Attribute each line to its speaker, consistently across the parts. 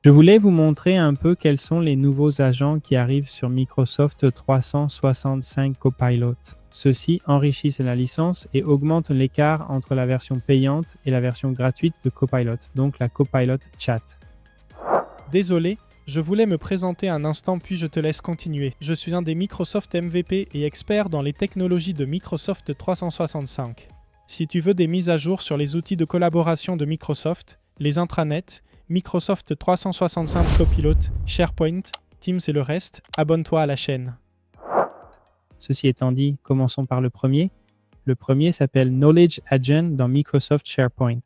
Speaker 1: Je voulais vous montrer un peu quels sont les nouveaux agents qui arrivent sur Microsoft 365 Copilot. Ceux-ci enrichissent la licence et augmentent l'écart entre la version payante et la version gratuite de Copilot, donc la Copilot Chat.
Speaker 2: Désolé, je voulais me présenter un instant puis je te laisse continuer. Je suis un des Microsoft MVP et expert dans les technologies de Microsoft 365. Si tu veux des mises à jour sur les outils de collaboration de Microsoft, les intranets, Microsoft 365 Copilot, SharePoint, Teams et le reste, abonne-toi à la chaîne.
Speaker 1: Ceci étant dit, commençons par le premier. Le premier s'appelle Knowledge Agent dans Microsoft SharePoint.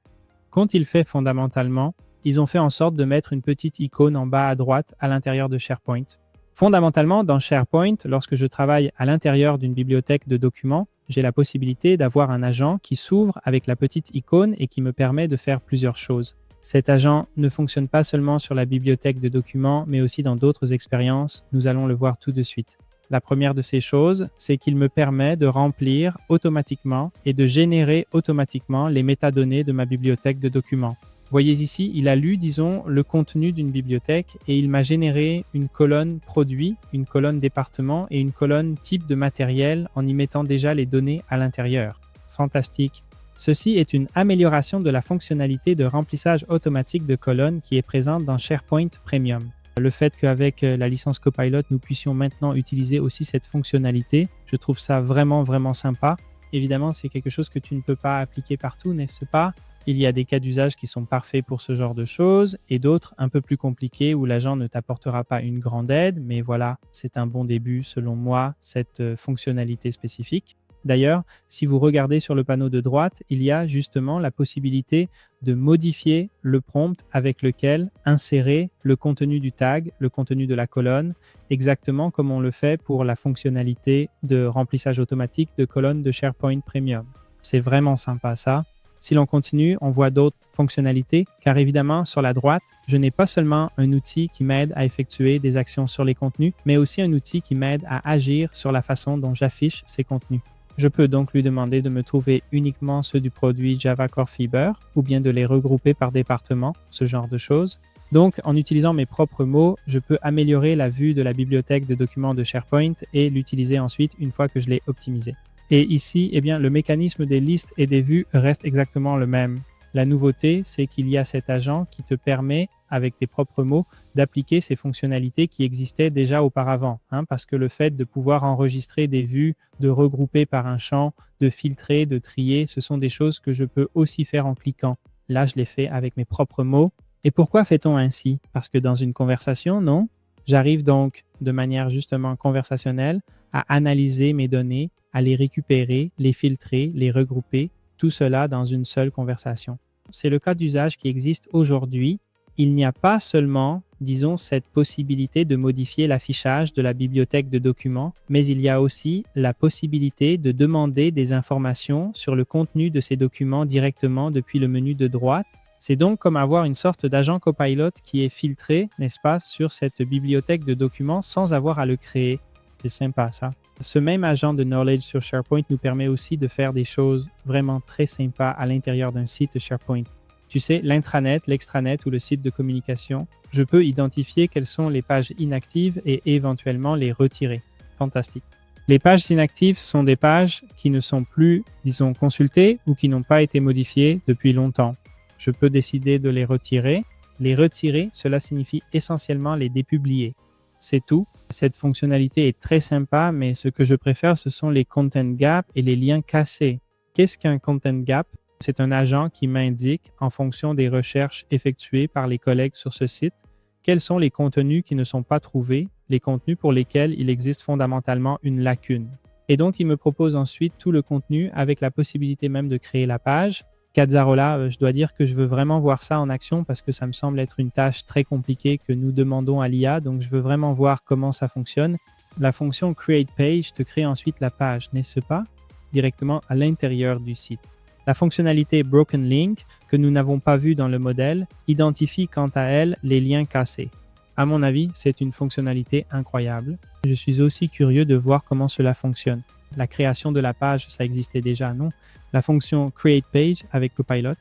Speaker 1: Qu'ont-ils fait fondamentalement? Ils ont fait en sorte de mettre une petite icône en bas à droite à l'intérieur de SharePoint. Fondamentalement, dans SharePoint, lorsque je travaille à l'intérieur d'une bibliothèque de documents, j'ai la possibilité d'avoir un agent qui s'ouvre avec la petite icône et qui me permet de faire plusieurs choses. Cet agent ne fonctionne pas seulement sur la bibliothèque de documents, mais aussi dans d'autres expériences. Nous allons le voir tout de suite. La première de ces choses, c'est qu'il me permet de remplir automatiquement et de générer automatiquement les métadonnées de ma bibliothèque de documents. Voyez ici, il a lu, disons, le contenu d'une bibliothèque et il m'a généré une colonne produit, une colonne département et une colonne type de matériel en y mettant déjà les données à l'intérieur. Fantastique! Ceci est une amélioration de la fonctionnalité de remplissage automatique de colonnes qui est présente dans SharePoint Premium. Le fait qu'avec la licence Copilot, nous puissions maintenant utiliser aussi cette fonctionnalité, je trouve ça vraiment sympa. Évidemment, c'est quelque chose que tu ne peux pas appliquer partout, n'est-ce pas? Il y a des cas d'usage qui sont parfaits pour ce genre de choses et d'autres un peu plus compliqués où l'agent ne t'apportera pas une grande aide, mais voilà, c'est un bon début selon moi, cette fonctionnalité spécifique. D'ailleurs, si vous regardez sur le panneau de droite, il y a justement la possibilité de modifier le prompt avec lequel insérer le contenu du tag, le contenu de la colonne, exactement comme on le fait pour la fonctionnalité de remplissage automatique de colonnes de SharePoint Premium. C'est vraiment sympa ça. Si l'on continue, on voit d'autres fonctionnalités, car évidemment, sur la droite, je n'ai pas seulement un outil qui m'aide à effectuer des actions sur les contenus, mais aussi un outil qui m'aide à agir sur la façon dont j'affiche ces contenus. Je peux donc lui demander de me trouver uniquement ceux du produit Java Core Fiber ou bien de les regrouper par département, ce genre de choses. Donc, en utilisant mes propres mots, je peux améliorer la vue de la bibliothèque de documents de SharePoint et l'utiliser ensuite une fois que je l'ai optimisé. Et ici, eh bien, le mécanisme des listes et des vues reste exactement le même. La nouveauté, c'est qu'il y a cet agent qui te permet, avec tes propres mots, d'appliquer ces fonctionnalités qui existaient déjà auparavant. Parce que le fait de pouvoir enregistrer des vues, de regrouper par un champ, de filtrer, de trier, ce sont des choses que je peux aussi faire en cliquant. Là, je l'ai fait avec mes propres mots. Et pourquoi fait-on ainsi? Parce que dans une conversation, non? J'arrive donc, de manière justement conversationnelle, à analyser mes données, à les récupérer, les filtrer, les regrouper, tout cela dans une seule conversation. C'est le cas d'usage qui existe aujourd'hui. Il n'y a pas seulement, disons, cette possibilité de modifier l'affichage de la bibliothèque de documents, mais il y a aussi la possibilité de demander des informations sur le contenu de ces documents directement depuis le menu de droite. C'est donc comme avoir une sorte d'agent Copilot qui est filtré, n'est-ce pas, sur cette bibliothèque de documents sans avoir à le créer. C'est sympa ça. Ce même agent de Knowledge sur SharePoint nous permet aussi de faire des choses vraiment très sympas à l'intérieur d'un site SharePoint. Tu sais, l'intranet, l'extranet ou le site de communication, je peux identifier quelles sont les pages inactives et éventuellement les retirer. Fantastique. Les pages inactives sont des pages qui ne sont plus, disons, consultées ou qui n'ont pas été modifiées depuis longtemps. Je peux décider de les retirer. Les retirer, cela signifie essentiellement les dépublier. C'est tout. Cette fonctionnalité est très sympa, mais ce que je préfère, ce sont les content gaps et les liens cassés. Qu'est-ce qu'un content gap? C'est un agent qui m'indique, en fonction des recherches effectuées par les collègues sur ce site, quels sont les contenus qui ne sont pas trouvés, les contenus pour lesquels il existe fondamentalement une lacune. Et donc, il me propose ensuite tout le contenu avec la possibilité même de créer la page. Cazzarola, je dois dire que je veux vraiment voir ça en action parce que ça me semble être une tâche très compliquée que nous demandons à l'IA, donc je veux vraiment voir comment ça fonctionne. La fonction Create Page te crée ensuite la page, n'est-ce pas? Directement à l'intérieur du site. La fonctionnalité Broken Link, que nous n'avons pas vue dans le modèle, identifie quant à elle les liens cassés. À mon avis, c'est une fonctionnalité incroyable. Je suis aussi curieux de voir comment cela fonctionne. La création de la page, ça existait déjà, non? La fonction Create Page avec Copilot,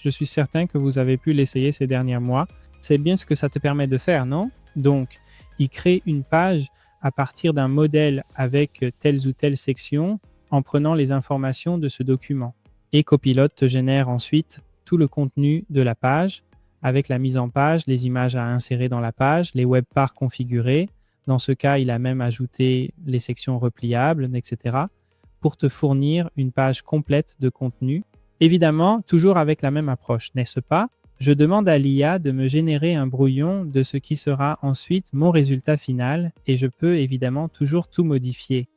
Speaker 1: je suis certain que vous avez pu l'essayer ces derniers mois C'est bien ce que ça te permet de faire, non? Donc, il crée une page à partir d'un modèle avec telles ou telles sections en prenant les informations de ce document. Et Copilot te génère ensuite tout le contenu de la page avec la mise en page, les images à insérer dans la page, les webpars configurés. Dans ce cas, il a même ajouté les sections repliables, etc. pour te fournir une page complète de contenu. Évidemment, toujours avec la même approche, n'est-ce pas? Je demande à l'IA de me générer un brouillon de ce qui sera ensuite mon résultat final et je peux évidemment toujours tout modifier.